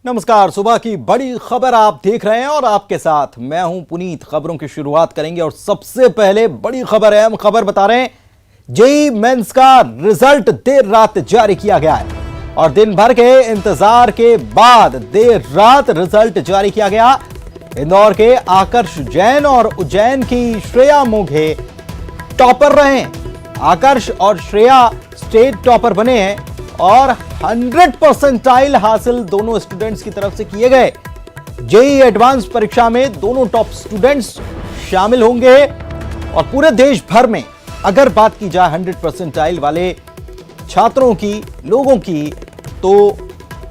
नमस्कार। सुबह की बड़ी खबर आप देख रहे हैं और आपके साथ मैं हूं पुनीत। खबरों की शुरुआत करेंगे और सबसे पहले बड़ी खबर है, हम खबर बता रहे हैं जेईई मेंस का रिजल्ट देर रात जारी किया गया है और दिन भर के इंतजार के बाद देर रात रिजल्ट जारी किया गया। इंदौर के आकर्ष जैन और उज्जैन की श्रेया मोघे टॉपर रहे हैं। आकर्ष और श्रेया स्टेट टॉपर बने हैं और 100 परसेंटाइल हासिल दोनों स्टूडेंट्स की तरफ से किए गए। जेईई एडवांस परीक्षा में दोनों टॉप स्टूडेंट्स शामिल होंगे और पूरे देश भर में अगर बात की जाए 100 परसेंटाइल वाले छात्रों की, लोगों की, तो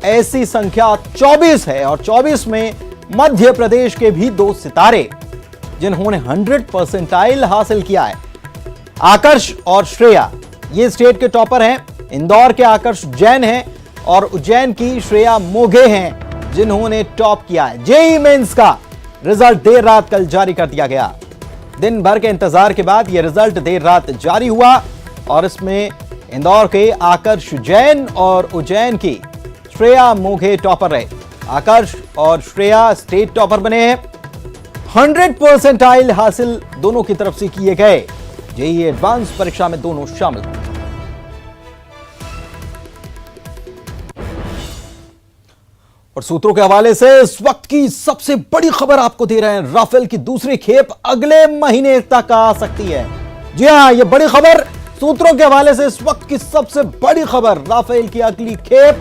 ऐसी संख्या 24 है और 24 में मध्य प्रदेश के भी 2 सितारे जिन्होंने 100 परसेंटाइल हासिल किया है। आकर्ष और श्रेया ये स्टेट के टॉपर हैं। इंदौर के आकर्ष जैन हैं और उज्जैन की श्रेया मोघे हैं जिन्होंने टॉप किया है। जेईई मेंस का रिजल्ट देर रात कल जारी कर दिया गया। दिन भर के इंतजार के बाद यह रिजल्ट देर रात जारी हुआ और इसमें इंदौर के आकर्ष जैन और उज्जैन की श्रेया मोघे टॉपर रहे। आकर्ष और श्रेया स्टेट टॉपर बने हैं। 100 परसेंटाइल हासिल दोनों की तरफ से किए गए। जेईई एडवांस परीक्षा में दोनों शामिल। और सूत्रों के हवाले से इस वक्त की सबसे बड़ी खबर आपको दे रहे हैं। राफेल की दूसरी खेप अगले महीने तक आ सकती है। जी हां, यह बड़ी खबर सूत्रों के हवाले से इस वक्त की सबसे बड़ी खबर। राफेल की अगली खेप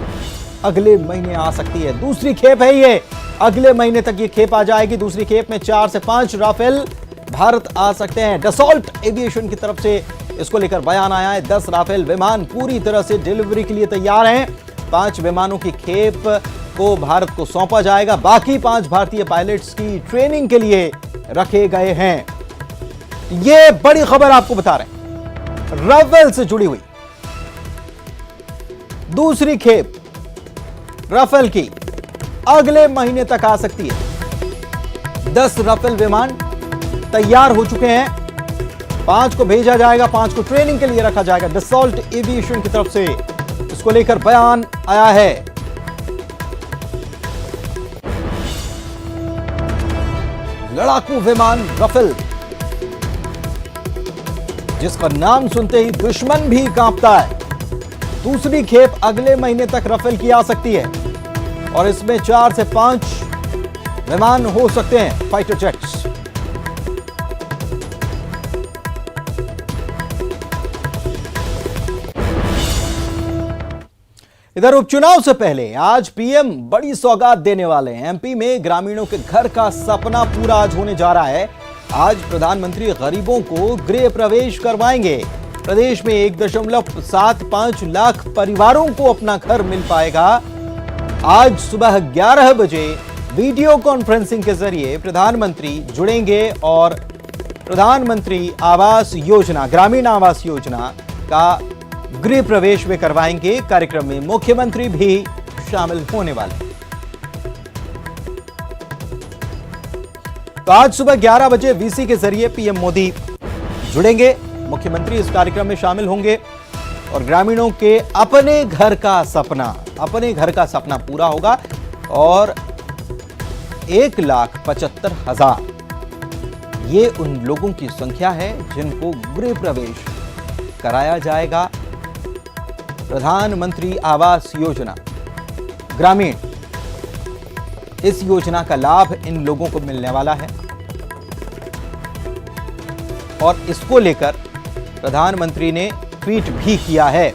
अगले महीने आ सकती है। दूसरी खेप है ये, अगले महीने तक ये खेप आ जाएगी। दूसरी खेप में 4 से 5 राफेल भारत आ सकते हैं। डसॉल्ट एविएशन की तरफ से इसको लेकर बयान आया है। 10 राफेल विमान पूरी तरह से डिलीवरी के लिए तैयार हैं। 5 विमानों की खेप को भारत को सौंपा जाएगा। बाकी 5 भारतीय पायलट्स की ट्रेनिंग के लिए रखे गए हैं। यह बड़ी खबर आपको बता रहे हैं। राफेल से जुड़ी हुई दूसरी खेप राफेल की अगले महीने तक आ सकती है। 10 राफेल विमान तैयार हो चुके हैं। 5 को भेजा जाएगा, 5 को ट्रेनिंग के लिए रखा जाएगा। डसॉल्ट एविएशन की तरफ से इसको लेकर बयान आया है। लड़ाकू विमान राफेल जिसका नाम सुनते ही दुश्मन भी कांपता है। दूसरी खेप अगले महीने तक राफेल की आ सकती है और इसमें 4 से 5 विमान हो सकते हैं, फाइटर जेट्स। इधर उपचुनाव से पहले आज पीएम बड़ी सौगात देने वाले हैं। एमपी में ग्रामीणों के घर का सपना पूरा आज होने जा रहा है। आज प्रधानमंत्री गरीबों को गृह प्रवेश करवाएंगे। प्रदेश में 1.75 लाख परिवारों को अपना घर मिल पाएगा। आज सुबह 11 बजे वीडियो कॉन्फ्रेंसिंग के जरिए प्रधानमंत्री जुड़ेंगे और प्रधानमंत्री आवास योजना, ग्रामीण आवास योजना का गृह प्रवेश में करवाएंगे। कार्यक्रम में मुख्यमंत्री भी शामिल होने वाले। तो आज सुबह 11 बजे वीसी के जरिए पीएम मोदी जुड़ेंगे। मुख्यमंत्री इस कार्यक्रम में शामिल होंगे और ग्रामीणों के अपने घर का सपना पूरा होगा और 1,75,000 ये उन लोगों की संख्या है जिनको गृह प्रवेश कराया जाएगा। प्रधानमंत्री आवास योजना ग्रामीण, इस योजना का लाभ इन लोगों को मिलने वाला है और इसको लेकर प्रधानमंत्री ने ट्वीट भी किया है।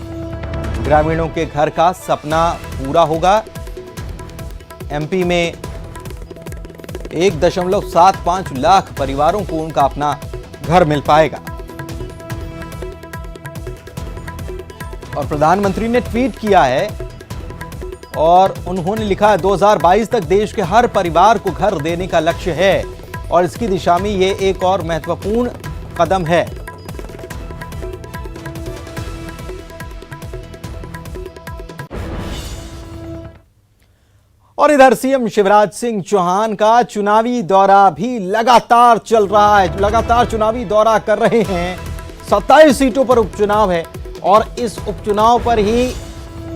ग्रामीणों के घर का सपना पूरा होगा। एमपी में 1.75 लाख परिवारों को उनका अपना घर मिल पाएगा। और प्रधानमंत्री ने ट्वीट किया है और उन्होंने लिखा है 2022 तक देश के हर परिवार को घर देने का लक्ष्य है और इसकी दिशा में ये एक और महत्वपूर्ण कदम है। और इधर सीएम शिवराज सिंह चौहान का चुनावी दौरा भी लगातार चल रहा है। लगातार चुनावी दौरा कर रहे हैं। 27 सीटों पर उपचुनाव है और इस उपचुनाव पर ही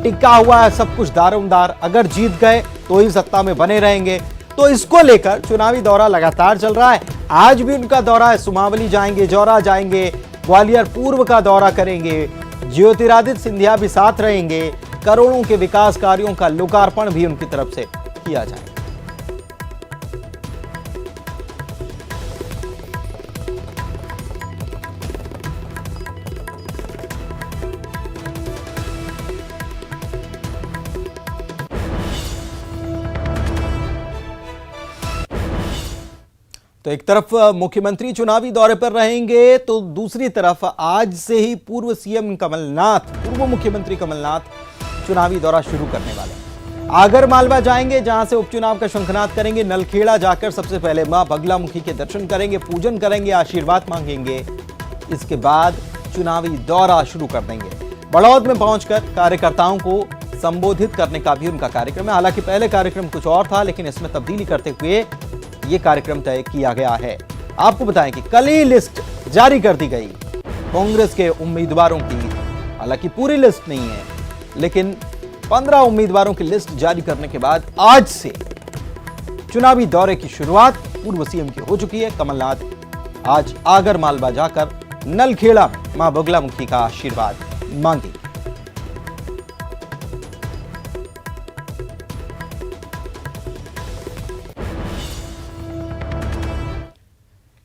टिका हुआ है सब कुछ दारोमदार। अगर जीत गए तो ही सत्ता में बने रहेंगे। तो इसको लेकर चुनावी दौरा लगातार चल रहा है। आज भी उनका दौरा है, सुमावली जाएंगे, जौरा जाएंगे, ग्वालियर पूर्व का दौरा करेंगे, ज्योतिरादित्य सिंधिया भी साथ रहेंगे, करोड़ों के विकास कार्यों का लोकार्पण भी उनकी तरफ से किया जाएगा। तो एक तरफ मुख्यमंत्री चुनावी दौरे पर रहेंगे, तो दूसरी तरफ आज से ही पूर्व सीएम कमलनाथ, पूर्व मुख्यमंत्री कमलनाथ चुनावी दौरा शुरू करने वाले हैं। आगर मालवा जाएंगे, जहां से उपचुनाव का शंखनाद करेंगे। नलखेड़ा जाकर सबसे पहले मां बगलामुखी के दर्शन करेंगे, पूजन करेंगे, आशीर्वाद मांगेंगे। इसके बाद चुनावी दौरा शुरू कर देंगे। बड़ौद में पहुंचकर कार्यकर्ताओं को संबोधित करने का भी उनका कार्यक्रम है। हालांकि पहले कार्यक्रम कुछ और था, लेकिन इसमें तब्दीली करते हुए ये कार्यक्रम तय किया गया है। आपको बताएं कि कल ही लिस्ट जारी कर दी गई कांग्रेस के उम्मीदवारों की। हालांकि पूरी लिस्ट नहीं है, लेकिन 15 उम्मीदवारों की लिस्ट जारी करने के बाद आज से चुनावी दौरे की शुरुआत पूर्व सीएम की हो चुकी है। कमलनाथ आज आगर मालवा जाकर नलखेड़ा में मां बगलामुखी का आशीर्वाद मांगेंगे।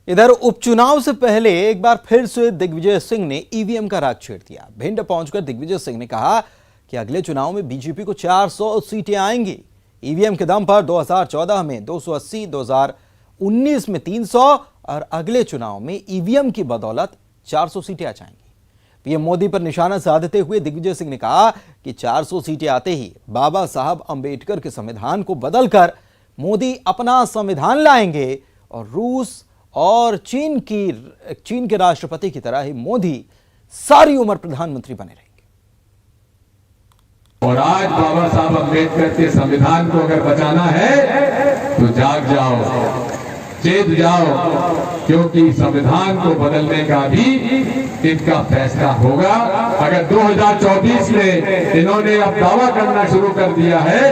इधर उपचुनाव से पहले एक बार फिर से दिग्विजय सिंह ने ईवीएम का राज छेड़ दिया। भिंड पहुंचकर दिग्विजय सिंह ने कहा कि अगले चुनाव में बीजेपी को 400 सीटें आएंगी। ईवीएम के दम पर 2014 में 280, 2019 में 300 और अगले चुनाव में ईवीएम की बदौलत 400 सीटें आ जाएंगी। पीएम मोदी पर निशाना साधते हुए दिग्विजय सिंह ने कहा कि 400 सीटें आते ही बाबा साहब अंबेडकर के संविधान को बदलकर मोदी अपना संविधान लाएंगे और रूस और चीन के राष्ट्रपति की तरह ही मोदी सारी उम्र प्रधानमंत्री बने रहेंगे। और आज बाबा साहब अंबेडकर के संविधान को अगर बचाना है तो जाग जाओ, चेत जाओ, क्योंकि संविधान को बदलने का भी इनका फैसला होगा। अगर 2024 में इन्होंने अब दावा करना शुरू कर दिया है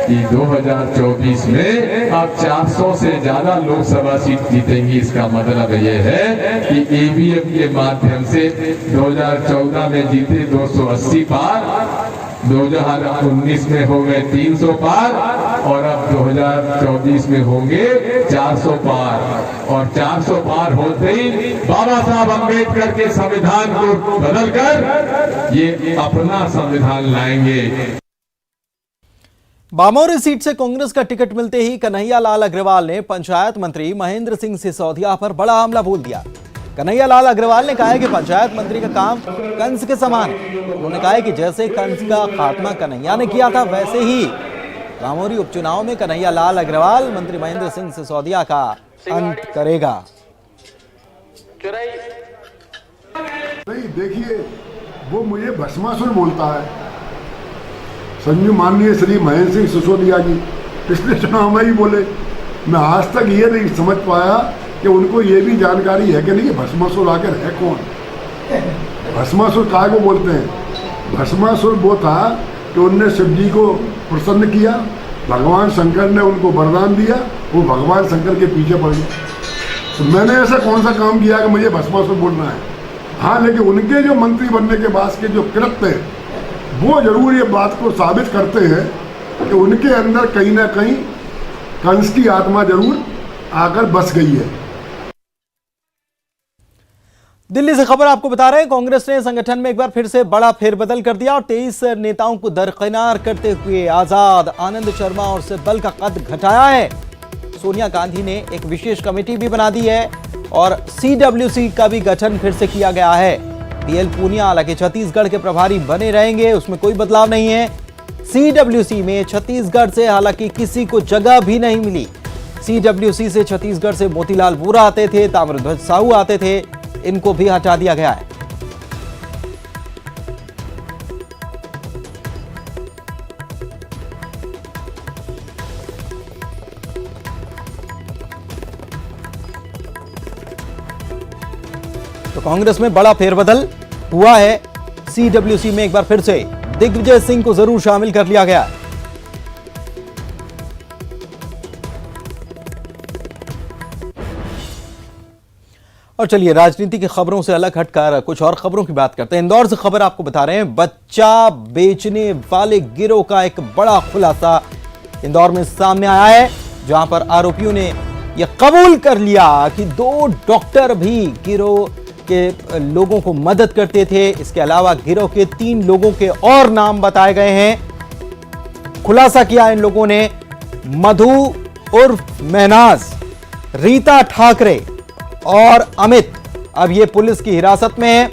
कि 2024 में अब 400 से ज्यादा लोकसभा सीट जीतेंगी, इसका मतलब यह है कि ईवीएम के माध्यम से 2014 में जीते 280 पार, 2019 में हो गए 300 पार और अब 2024 में होंगे 400 पार। और 400 पार होते ही बाबा साहब अंबेडकर के संविधान को बदलकर ये अपना संविधान लाएंगे। बामोरी सीट से कांग्रेस का टिकट मिलते ही कन्हैया लाल अग्रवाल ने पंचायत मंत्री महेंद्र सिंह सिसोदिया पर बड़ा हमला बोल दिया। कन्हैया लाल अग्रवाल ने कहा है कि पंचायत मंत्री का काम कंस के समान है। उन्होंने कहा है कि जैसे कंस का खात्मा कन्हैया ने किया था, वैसे ही बामोरी उपचुनाव में कन्हैया लाल अग्रवाल मंत्री महेंद्र सिंह सिसोदिया का अंत करेगा। नहीं, देखिए, वो मुझे भस्मासुर बोलता है। संजू माननीय श्री महेंद्र सिंह सिसोदिया जी पिछले चुनाव में ही बोले। मैं आज तक ये नहीं समझ पाया कि उनको ये भी जानकारी है कि नहीं भस्मासुर आखिर है कौन। भस्मासुर काय को बोलते हैं? भस्मासुर वो था कि उनने शिव जी को प्रसन्न किया, भगवान शंकर ने उनको वरदान दिया, वो भगवान शंकर के पीछे पड़ गए। तो मैंने ऐसा कौन सा काम किया कि मुझे भस्मासुर बोलना है? हाँ, लेकिन उनके जो मंत्री बनने के बाद के जो कृत्य हैं वो जरूर ये बात को साबित करते हैं कि उनके अंदर कहीं ना कहीं कंस की आत्मा जरूर आकर बस गई है। दिल्ली से खबर आपको बता रहे हैं, कांग्रेस ने संगठन में एक बार फिर से बड़ा फेरबदल कर दिया और 23 नेताओं को दरकिनार करते हुए आजाद, आनंद शर्मा और सिब्बल का कद घटाया है। सोनिया गांधी ने एक विशेष कमेटी भी बना दी है और सीडब्ल्यूसी का भी गठन फिर से किया गया है। पीएल पूनिया हालांकि छत्तीसगढ़ के प्रभारी बने रहेंगे, उसमें कोई बदलाव नहीं है। सीडब्ल्यूसी में छत्तीसगढ़ से हालांकि किसी को जगह भी नहीं मिली। सीडब्ल्यूसी से छत्तीसगढ़ से मोतीलाल वोरा आते थे, ताम्रध्वज साहू आते थे, इनको भी हटा दिया गया है। तो कांग्रेस में बड़ा फेरबदल हुआ है। सीडब्ल्यूसी में एक बार फिर से दिग्विजय सिंह को जरूर शामिल कर लिया गया है। और चलिए राजनीति की खबरों से अलग हटकर कुछ और खबरों की बात करते हैं। इंदौर से खबर आपको बता रहे हैं, बच्चा बेचने वाले गिरोह का एक बड़ा खुलासा इंदौर में सामने आया है, जहां पर आरोपियों ने यह कबूल कर लिया कि 2 डॉक्टर भी गिरोह के लोगों को मदद करते थे। इसके अलावा गिरोह के 3 लोगों के और नाम बताए गए हैं। खुलासा किया इन लोगों ने, मधु उर्फ महनाज, रीता ठाकरे और अमित अब ये पुलिस की हिरासत में है।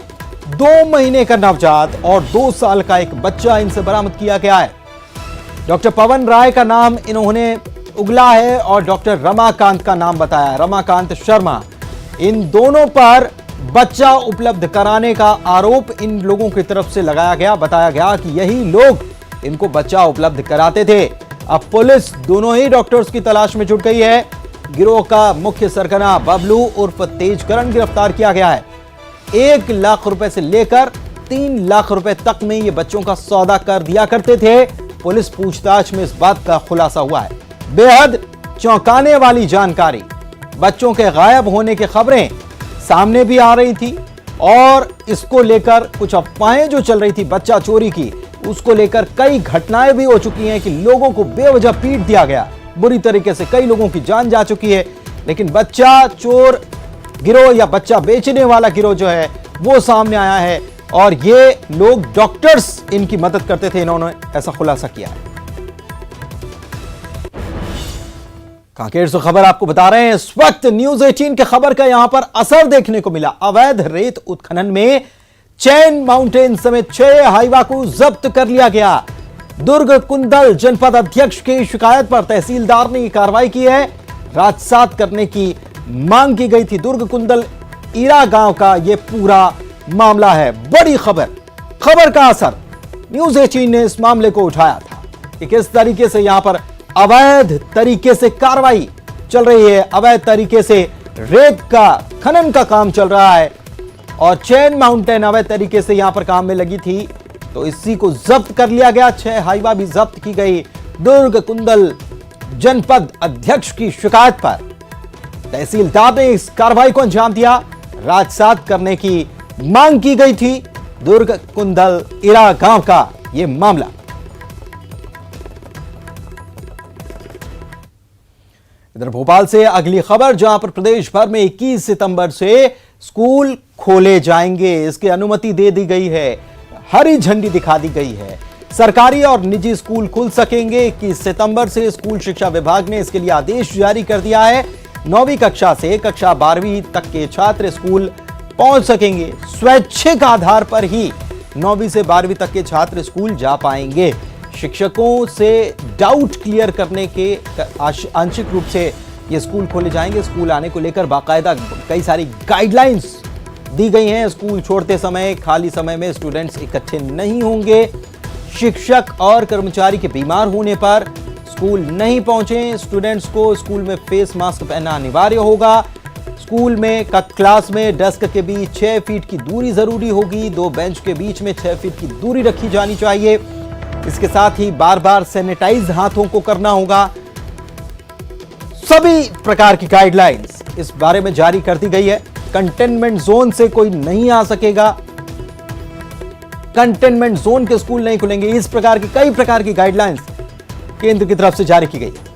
2 महीने का नवजात और 2 साल का एक बच्चा इनसे बरामद किया गया है। डॉक्टर पवन राय का नाम इन्होंने उगला है और डॉक्टर रमाकांत का नाम बताया, रमाकांत शर्मा। इन दोनों पर बच्चा उपलब्ध कराने का आरोप इन लोगों की तरफ से लगाया गया। बताया गया कि यही लोग इनको बच्चा उपलब्ध कराते थे। अब पुलिस दोनों ही डॉक्टर्स की तलाश में जुट गई है। गिरोह का मुख्य सरगना बबलू उर्फ तेजकरण गिरफ्तार किया गया है। 1 लाख रुपए से लेकर 3 लाख रुपए तक में ये बच्चों का सौदा कर दिया करते थे। पुलिस पूछताछ में इस बात का खुलासा हुआ है। बेहद चौंकाने वाली जानकारी, बच्चों के गायब होने की खबरें सामने भी आ रही थी और इसको लेकर कुछ अफवाहें जो चल रही थी बच्चा चोरी की, उसको लेकर कई घटनाएं भी हो चुकी हैं कि लोगों को बेवजह पीट दिया गया, बुरी तरीके से कई लोगों की जान जा चुकी है। लेकिन बच्चा चोर गिरोह या बच्चा बेचने वाला गिरोह जो है वो सामने आया है और ये लोग डॉक्टर्स इनकी मदद करते थे, इन्होंने ऐसा खुलासा किया है। कांकेर से खबर आपको बता रहे हैं, इस वक्त न्यूज 18 के खबर का यहां पर असर देखने को मिला। अवैध रेत उत्खनन में चैन माउंटेन समेत 6 हाईवा को जब्त कर लिया गया। दुर्ग कुंदल जनपद अध्यक्ष की शिकायत पर तहसीलदार ने कार्रवाई की है। राजसात करने की मांग की गई थी। दुर्ग कुंदल ईरा गांव का यह पूरा मामला है। बड़ी खबर का असर न्यूज 18 ने इस मामले को उठाया था कि किस तरीके से यहां पर अवैध तरीके से कार्रवाई चल रही है, अवैध तरीके से रेत का खनन का काम चल रहा है और चैन माउंटेन अवैध तरीके से यहां पर काम में लगी थी, तो इसी को जब्त कर लिया गया। 6 हाईवा भी जब्त की गई। दुर्ग कुंदल जनपद अध्यक्ष की शिकायत पर तहसीलदार ने इस कार्रवाई को अंजाम दिया। राजसात करने की मांग की गई थी। दुर्ग कुंदल इरा गांव का यह मामला। इधर भोपाल से अगली खबर, जहां पर प्रदेश भर में 21 सितंबर से स्कूल खोले जाएंगे, इसकी अनुमति दे दी गई है, हरी झंडी दिखा दी गई है। सरकारी और निजी स्कूल खुल सकेंगे। 21 सितंबर से स्कूल शिक्षा विभाग ने इसके लिए आदेश जारी कर दिया है। 9वीं कक्षा से कक्षा 12वीं तक के छात्र स्कूल पहुंच सकेंगे। स्वैच्छिक आधार पर ही 9वीं से 12वीं तक के छात्र स्कूल जा पाएंगे। शिक्षकों से डाउट क्लियर करने के आंशिक रूप से ये स्कूल खोले जाएंगे। स्कूल आने को लेकर बाकायदा कई सारी गाइडलाइंस दी गई हैं। स्कूल छोड़ते समय खाली समय में स्टूडेंट्स इकट्ठे नहीं होंगे। शिक्षक और कर्मचारी के बीमार होने पर स्कूल नहीं पहुंचे स्टूडेंट्स को स्कूल में फेस मास्क पहनना अनिवार्य होगा। स्कूल में क्लास में डेस्क के बीच 6 फीट की दूरी जरूरी होगी। 2 बेंच के बीच में 6 फीट की दूरी रखी जानी चाहिए। इसके साथ ही बार बार सैनिटाइज हाथों को करना होगा। सभी प्रकार की गाइडलाइंस इस बारे में जारी कर दी गई है। कंटेनमेंट जोन से कोई नहीं आ सकेगा, कंटेनमेंट जोन के स्कूल नहीं खुलेंगे। इस प्रकार की कई प्रकार की गाइडलाइंस केंद्र की तरफ से जारी की गई है।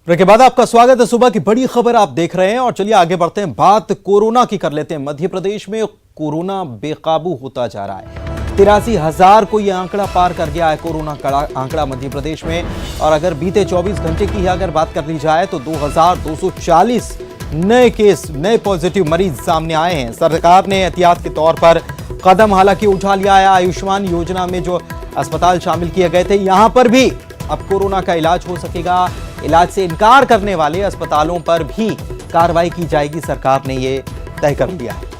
ब्रेक के बाद आपका स्वागत है। सुबह की बड़ी खबर आप देख रहे हैं और चलिए आगे बढ़ते हैं। बात कोरोना की कर लेते हैं। मध्य प्रदेश में कोरोना बेकाबू होता जा रहा है। 83,000 को यह आंकड़ा पार कर गया है कोरोना का आंकड़ा मध्य प्रदेश में। और अगर बीते 24 घंटे की अगर बात कर ली जाए तो 2,240 नए केस, नए पॉजिटिव मरीज सामने आए हैं। सरकार ने एहतियात के तौर पर कदम हालांकि उठा लिया है। आयुष्मान योजना में जो अस्पताल शामिल किए गए थे, यहां पर भी अब कोरोना का इलाज हो सकेगा। इलाज से इनकार करने वाले अस्पतालों पर भी कार्रवाई की जाएगी, सरकार ने यह तय कर लिया है।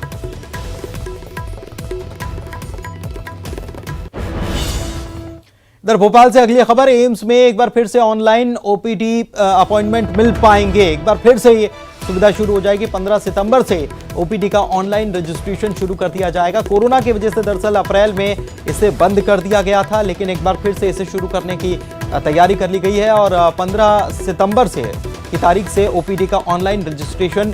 इधर भोपाल से अगली खबर, एम्स में एक बार फिर से ऑनलाइन ओपीडी अपॉइंटमेंट मिल पाएंगे। एक बार फिर से ये सुविधा शुरू हो जाएगी। 15 सितंबर से ओपीडी का ऑनलाइन रजिस्ट्रेशन शुरू कर दिया जाएगा। कोरोना की वजह से दरअसल अप्रैल में इसे बंद कर दिया गया था, लेकिन एक बार फिर से इसे शुरू करने की तैयारी कर ली गई है और 15 सितंबर से की तारीख से ओपीडी का ऑनलाइन रजिस्ट्रेशन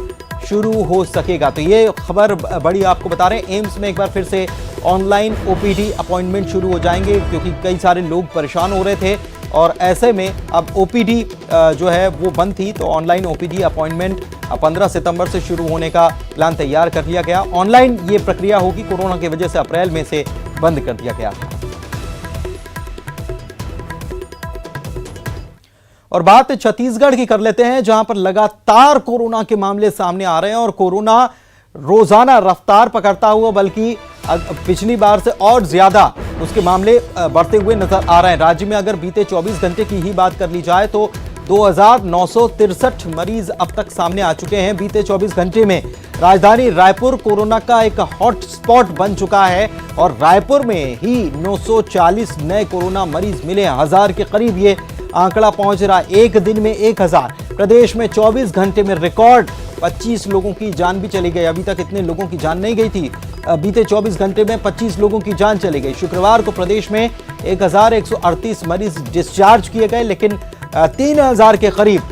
शुरू हो सकेगा। तो ये खबर बड़ी आपको बता रहे हैं, एम्स में एक बार फिर से ऑनलाइन ओपीडी अपॉइंटमेंट शुरू हो जाएंगे, क्योंकि कई सारे लोग परेशान हो रहे थे और ऐसे में अब ओपीडी जो है वो बंद थी, तो ऑनलाइन ओपीडी अपॉइंटमेंट 15 सितंबर से शुरू होने का प्लान तैयार कर लिया गया। ऑनलाइन ये प्रक्रिया होगी, कोरोना की वजह से अप्रैल में से बंद कर दिया गया था। और बात छत्तीसगढ़ की कर लेते हैं, जहां पर लगातार कोरोना के मामले सामने आ रहे हैं और कोरोना रोजाना रफ्तार पकड़ता हुआ, बल्कि पिछली बार से और ज्यादा उसके मामले बढ़ते हुए नजर आ रहे हैं। राज्य में अगर बीते 24 घंटे की ही बात कर ली जाए तो 2963 मरीज अब तक सामने आ चुके हैं। बीते 24 घंटे में राजधानी रायपुर कोरोना का एक हॉट स्पॉट बन चुका है और रायपुर में ही 940 नए कोरोना मरीज मिले हैं। 1000 के करीब ये आंकड़ा पहुंच रहा, एक दिन में 1000। प्रदेश में 24 घंटे में रिकॉर्ड 25 लोगों की जान भी चली गई। अभी तक इतने लोगों की जान नहीं गई थी, बीते 24 घंटे में 25 लोगों की जान चली गई। शुक्रवार को प्रदेश में 1138 मरीज डिस्चार्ज किए गए, लेकिन 3000 के करीब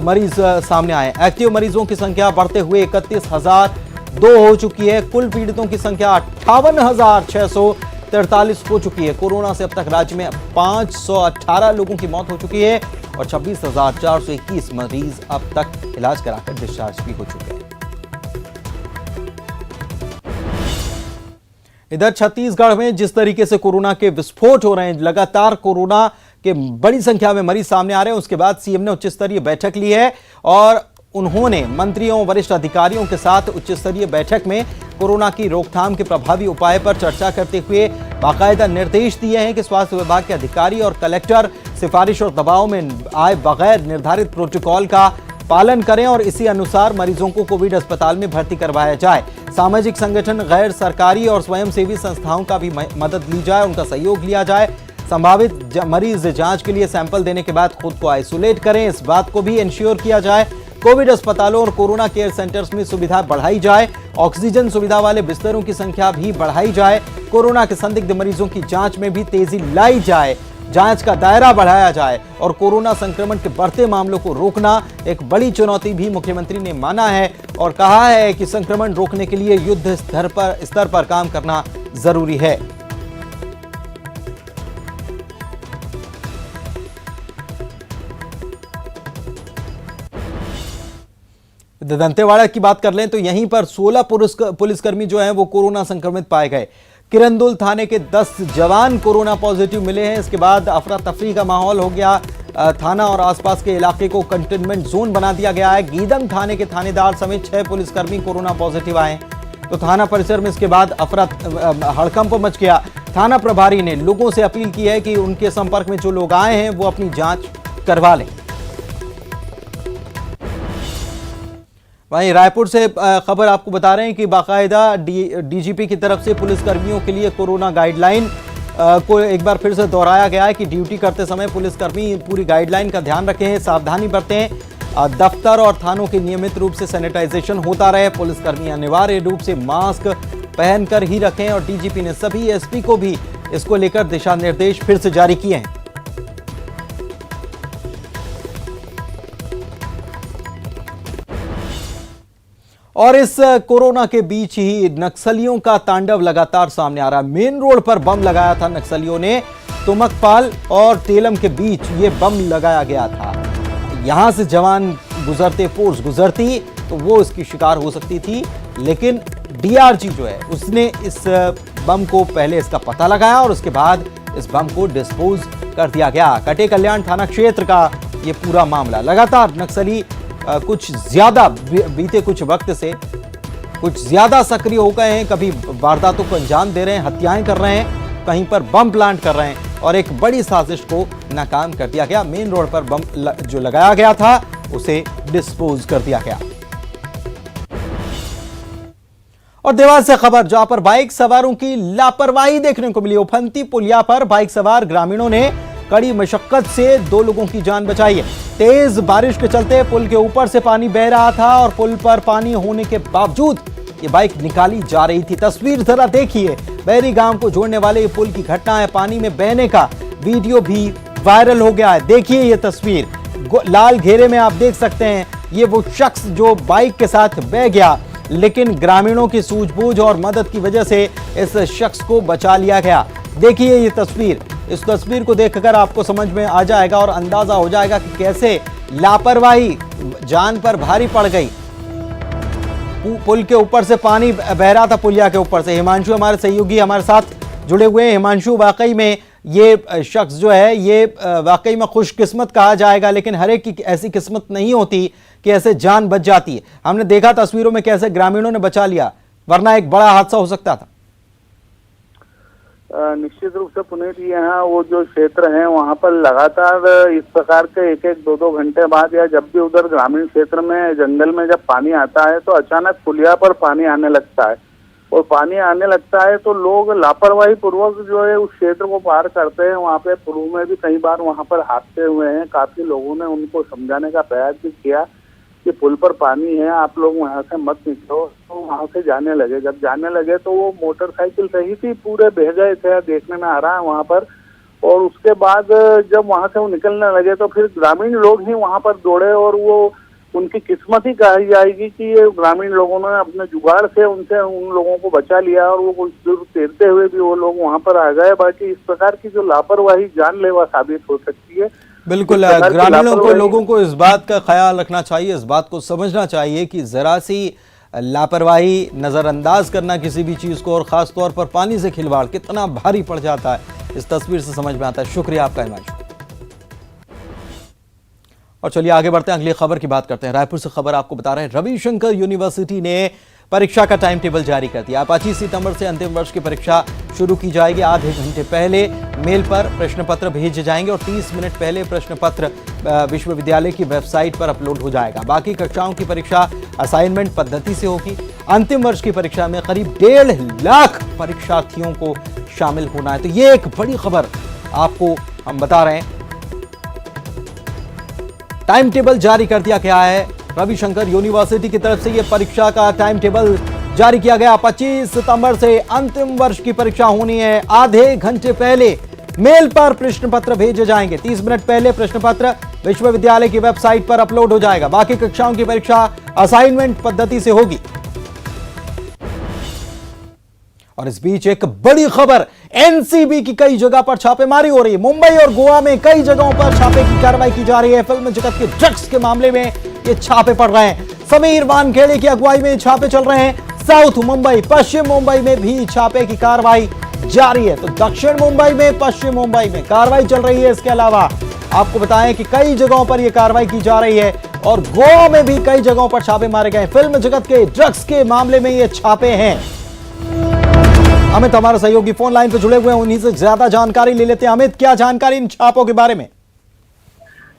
मरीज सामने आए। एक्टिव मरीजों की संख्या बढ़ते हुए 31,002 हो चुकी है। कुल पीड़ितों की संख्या 58,643 हो चुकी है। कोरोना से अब तक राज्य में 518 लोगों की मौत हो चुकी है और 26,421 मरीज अब तक इलाज कराकर डिस्चार्ज भी हो चुके हैं। इधर छत्तीसगढ़ में जिस तरीके से कोरोना के विस्फोट हो रहे हैं, लगातार कोरोना के बड़ी संख्या में मरीज सामने आ रहे हैं, उसके बाद सीएम ने उच्च स्तरीय बैठक ली है और उन्होंने मंत्रियों वरिष्ठ अधिकारियों के साथ उच्च स्तरीय बैठक में कोरोना की रोकथाम के प्रभावी उपाय पर चर्चा करते हुए बाकायदा निर्देश दिए हैं कि स्वास्थ्य विभाग के अधिकारी और कलेक्टर सिफारिश और दबाव में आए बगैर निर्धारित प्रोटोकॉल का पालन करें और इसी अनुसार मरीजों को कोविड अस्पताल में भर्ती करवाया जाए। सामाजिक संगठन, गैर सरकारी और स्वयंसेवी संस्थाओं का भी मदद ली जाए, उनका सहयोग लिया जाए। संभावित मरीज जांच के लिए सैंपल देने के बाद खुद को आइसोलेट करें, इस बात को भी इंश्योर किया जाए। कोविड अस्पतालों और कोरोना केयर सेंटर्स में सुविधा बढ़ाई जाए। ऑक्सीजन सुविधा वाले बिस्तरों की संख्या भी बढ़ाई जाए। कोरोना के संदिग्ध मरीजों की जांच में भी तेजी लाई जाए, जांच का दायरा बढ़ाया जाए और कोरोना संक्रमण के बढ़ते मामलों को रोकना एक बड़ी चुनौती भी मुख्यमंत्री ने माना है और कहा है कि संक्रमण रोकने के लिए युद्ध स्तर पर काम करना जरूरी है। दंतेवाड़ा की बात कर लें तो यहीं पर 16 पुलिसकर्मी जो हैं वो कोरोना संक्रमित पाए गए। किरंदुल थाने के 10 जवान कोरोना पॉजिटिव मिले हैं। इसके बाद अफरा तफरी का माहौल हो गया। थाना और आसपास के इलाके को कंटेनमेंट जोन बना दिया गया है। गीदम थाने के थानेदार समेत 6 पुलिसकर्मी कोरोना पॉजिटिव आए तो थाना परिसर में इसके बाद हड़कंप मच गया। थाना प्रभारी ने लोगों से अपील की है कि उनके संपर्क में जो लोग आए हैं वो अपनी जांच करवा लें। वहीं रायपुर से खबर आपको बता रहे हैं कि बाकायदा डीजीपी की तरफ से पुलिसकर्मियों के लिए कोरोना गाइडलाइन को एक बार फिर से दोहराया गया है कि ड्यूटी करते समय पुलिसकर्मी पूरी गाइडलाइन का ध्यान रखें, सावधानी बरतें। दफ्तर और थानों के नियमित रूप से सैनिटाइजेशन होता रहे। पुलिसकर्मी अनिवार्य रूप से मास्क पहनकर ही रखें और डीजीपी ने सभी एसपी को भी इसको लेकर दिशा निर्देश फिर से जारी किए हैं। और इस कोरोना के बीच ही नक्सलियों का तांडव लगातार सामने आ रहा है। मेन रोड पर बम लगाया था नक्सलियों ने। तुमकपाल और तेलम के बीच ये बम लगाया गया था। यहां से जवान गुजरते, फोर्स गुजरती तो वो इसकी शिकार हो सकती थी, लेकिन डीआरजी जो है उसने इस बम को पहले इसका पता लगाया और उसके बाद इस बम को डिस्पोज कर दिया गया। कटे कल्याण थाना क्षेत्र का ये पूरा मामला। लगातार नक्सली कुछ ज्यादा बीते कुछ वक्त से कुछ ज्यादा सक्रिय हो गए हैं। कभी वारदातों को अंजाम दे रहे हैं, हत्याएं कर रहे हैं, कहीं पर बम प्लांट कर रहे हैं और एक बड़ी साजिश को नाकाम कर दिया गया। मेन रोड पर बम जो लगाया गया था उसे डिस्पोज कर दिया गया। और देवास से खबर, जहां पर बाइक सवारों की लापरवाही देखने को मिली। उफनती पुलिया पर बाइक सवार ग्रामीणों ने कड़ी मशक्कत से 2 लोगों की जान बचाई है। तेज बारिश के चलते पुल के ऊपर से पानी बह रहा था और पुल पर पानी होने के बावजूद ये बाइक निकाली जा रही थी। तस्वीर जरा देखिए। बैरी गांव को जोड़ने वाले ये पुल की घटना है। पानी में बहने का वीडियो भी वायरल हो गया है। देखिए ये तस्वीर। लाल घेरे में आप देख सकते हैं ये वो शख्स जो बाइक के साथ बह गया, लेकिन ग्रामीणों की सूझबूझ और मदद की वजह से इस शख्स को बचा लिया गया। देखिए ये तस्वीर, इस तस्वीर को देखकर आपको समझ में आ जाएगा और अंदाजा हो जाएगा कि कैसे लापरवाही जान पर भारी पड़ गई। पुल के ऊपर से पानी बह रहा था, पुलिया के ऊपर से। हिमांशु हमारे सहयोगी हमारे साथ जुड़े हुए हैं। हिमांशु, वाकई में ये शख्स जो है ये वाकई में खुशकिस्मत कहा जाएगा, लेकिन हर एक की ऐसी किस्मत नहीं होती कि ऐसे जान बच जाती है। हमने देखा तस्वीरों में कैसे ग्रामीणों ने बचा लिया, वरना एक बड़ा हादसा हो सकता था। निश्चित रूप से पुनीत, यहाँ वो जो क्षेत्र है वहाँ पर लगातार इस प्रकार के एक 2 घंटे बाद या जब भी उधर ग्रामीण क्षेत्र में जंगल में जब पानी आता है तो अचानक पुलिया पर पानी आने लगता है, और पानी आने लगता है तो लोग लापरवाही पूर्वक जो है उस क्षेत्र को पार करते हैं। वहाँ पे पूर्व में भी कई बार वहाँ पर हादसे हुए हैं। काफी लोगों ने उनको समझाने का प्रयास भी किया कि पुल पर पानी है, आप लोग वहाँ से मत निकलो, तो वहाँ से जाने लगे। जब जाने लगे तो वो मोटरसाइकिल सहित ही पूरे बह गए थे, देखने में आ रहा है वहाँ पर। और उसके बाद जब वहाँ से वो निकलने लगे तो फिर ग्रामीण लोग ही वहाँ पर दौड़े, और वो उनकी किस्मत ही कही जाएगी कि ये ग्रामीण लोगों ने अपने जुगाड़ से उनसे उन लोगों को बचा लिया, और वो कुछ दूर तैरते हुए भी वो लोग वहाँ पर आ गए। बाकी इस प्रकार की जो लापरवाही जानलेवा साबित हो सकती है। बिल्कुल, ग्रामीणों को, लोगों को इस बात का ख्याल रखना चाहिए, इस बात को समझना चाहिए कि जरा सी लापरवाही, नजरअंदाज करना किसी भी चीज को, और खास तौर पर पानी से खिलवाड़ कितना भारी पड़ जाता है, इस तस्वीर से समझ में आता है। शुक्रिया आपका हिमांशु। और चलिए आगे बढ़ते हैं, अगली खबर की बात करते हैं। रायपुर से खबर आपको बता रहे हैं, रविशंकर यूनिवर्सिटी ने परीक्षा का टाइम टेबल जारी कर दिया। 25 सितंबर से अंतिम वर्ष की परीक्षा शुरू की जाएगी। आधे घंटे पहले मेल पर प्रश्न पत्र भेजे जाएंगे और 30 मिनट पहले प्रश्न पत्र विश्वविद्यालय की वेबसाइट पर अपलोड हो जाएगा। बाकी कक्षाओं की परीक्षा असाइनमेंट पद्धति से होगी। अंतिम वर्ष की परीक्षा में करीब 1.5 लाख परीक्षार्थियों को शामिल होना है। तो ये एक बड़ी खबर आपको हम बता रहे हैं। टाइम टेबल जारी कर दिया गया है। रविशंकर यूनिवर्सिटी की तरफ से यह परीक्षा का टाइम टेबल जारी किया गया। 25 सितंबर से अंतिम वर्ष की परीक्षा होनी है। आधे घंटे पहले मेल पर प्रश्न पत्र भेजे जाएंगे। 30 मिनट पहले प्रश्न पत्र विश्वविद्यालय की वेबसाइट पर अपलोड हो जाएगा। बाकी कक्षाओं की परीक्षा असाइनमेंट पद्धति से होगी। और इस बीच एक बड़ी खबर, एनसीबी की कई जगह पर छापेमारी हो रही है। मुंबई और गोवा में कई जगहों पर छापे की कार्रवाई की जा रही है। फिल्म जगत के ड्रग्स के मामले में ये छापे पड़ रहे हैं। समीर वानखेड़े की अगुवाई में छापे चल रहे हैं। साउथ मुंबई, पश्चिम मुंबई में भी छापे की कार्रवाई जारी है। तो दक्षिण मुंबई में, पश्चिम मुंबई में कार्रवाई चल रही है। इसके अलावा आपको बताएं कि कई जगहों पर यह कार्रवाई की जा रही है और गोवा में भी कई जगहों पर छापे मारे गए। फिल्म जगत के ड्रग्स के मामले में ये छापे हैं। अमित हमारे सहयोगी फोन लाइन पर जुड़े हुए हैं, उन्हीं से ज्यादा जानकारी ले लेते हैं। अमित, क्या जानकारी इन छापों के बारे में?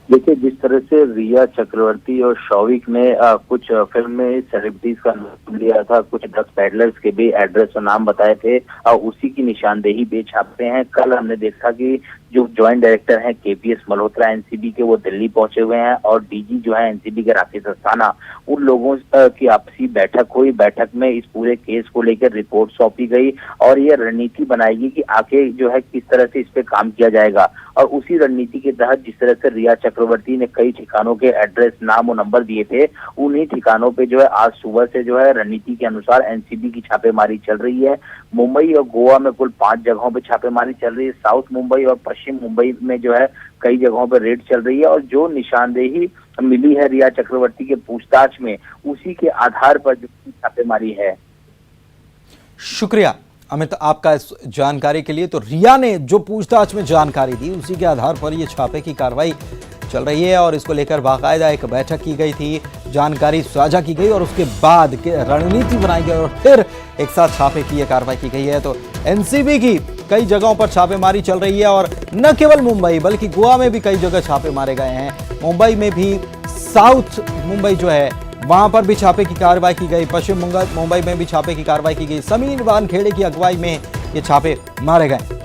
देखिए, जिस तरह से रिया चक्रवर्ती और शौविक ने कुछ फिल्म में सेलिब्रिटीज का नाम लिया था, कुछ ड्रग्स पैडलर्स के भी एड्रेस और नाम बताए थे, उसी की निशानदेही पे छापते हैं। कल हमने देखा कि जो ज्वाइंट डायरेक्टर हैं केपीएस मल्होत्रा एनसीबी के, वो दिल्ली पहुंचे हुए हैं, और डीजी जो है एनसीबी के राकेश अस्थाना, उन लोगों की आपसी बैठक हुई। बैठक में इस पूरे केस को लेकर रिपोर्ट सौंपी गई और ये रणनीति बनाएगी कि आगे जो है किस तरह से इस पे काम किया जाएगा। और उसी रणनीति के तहत जिस तरह से रिया चक्रवर्ती ने कई ठिकानों के एड्रेस, नाम और नंबर दिए थे, उन्हीं ठिकानों पे जो है आज सुबह से जो है रणनीति के अनुसार एनसीबी की छापेमारी चल रही है। मुंबई और गोवा में कुल 5 जगहों पे छापेमारी चल रही है। साउथ मुंबई और पश्चिम मुंबई में जो है कई जगहों पर रेड चल रही है। और जो निशानदेही मिली है रिया चक्रवर्ती के पूछताछ में, उसी के आधार पर जो छापेमारी है। शुक्रिया अमित आपका इस जानकारी के लिए। तो रिया ने जो पूछताछ में जानकारी दी, उसी के आधार पर ये छापे की कार्रवाई चल रही है और इसको लेकर बाकायदा एक बैठक की गई थी, जानकारी साझा की गई और उसके बाद रणनीति बनाई गई और फिर एक साथ छापे की यह कार्रवाई की गई है। तो एनसीबी की कई जगहों पर छापेमारी चल रही है और न केवल मुंबई बल्कि गोवा में भी कई जगह छापे मारे गए हैं। मुंबई में भी, साउथ मुंबई जो है वहां पर भी छापे की कार्रवाई की गई। पश्चिम मुंबई में भी छापे की कार्रवाई की गई। समीर वानखेड़े की अगुवाई में ये छापे मारे गए।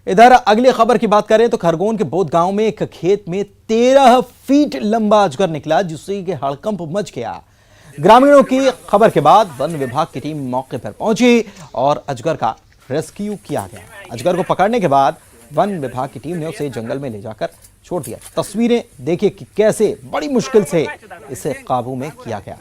इधर अगली खबर की बात करें तो खरगोन के बोध गांव में एक खेत में 13 फीट लंबा अजगर निकला, जिससे कि हड़कंप मच गया। ग्रामीणों की खबर के बाद वन विभाग की टीम मौके पर पहुंची और अजगर का रेस्क्यू किया गया। अजगर को पकड़ने के बाद वन विभाग की टीम ने उसे जंगल में ले जाकर छोड़ दिया। तस्वीरें देखिए कि कैसे बड़ी मुश्किल से इसे काबू में किया गया।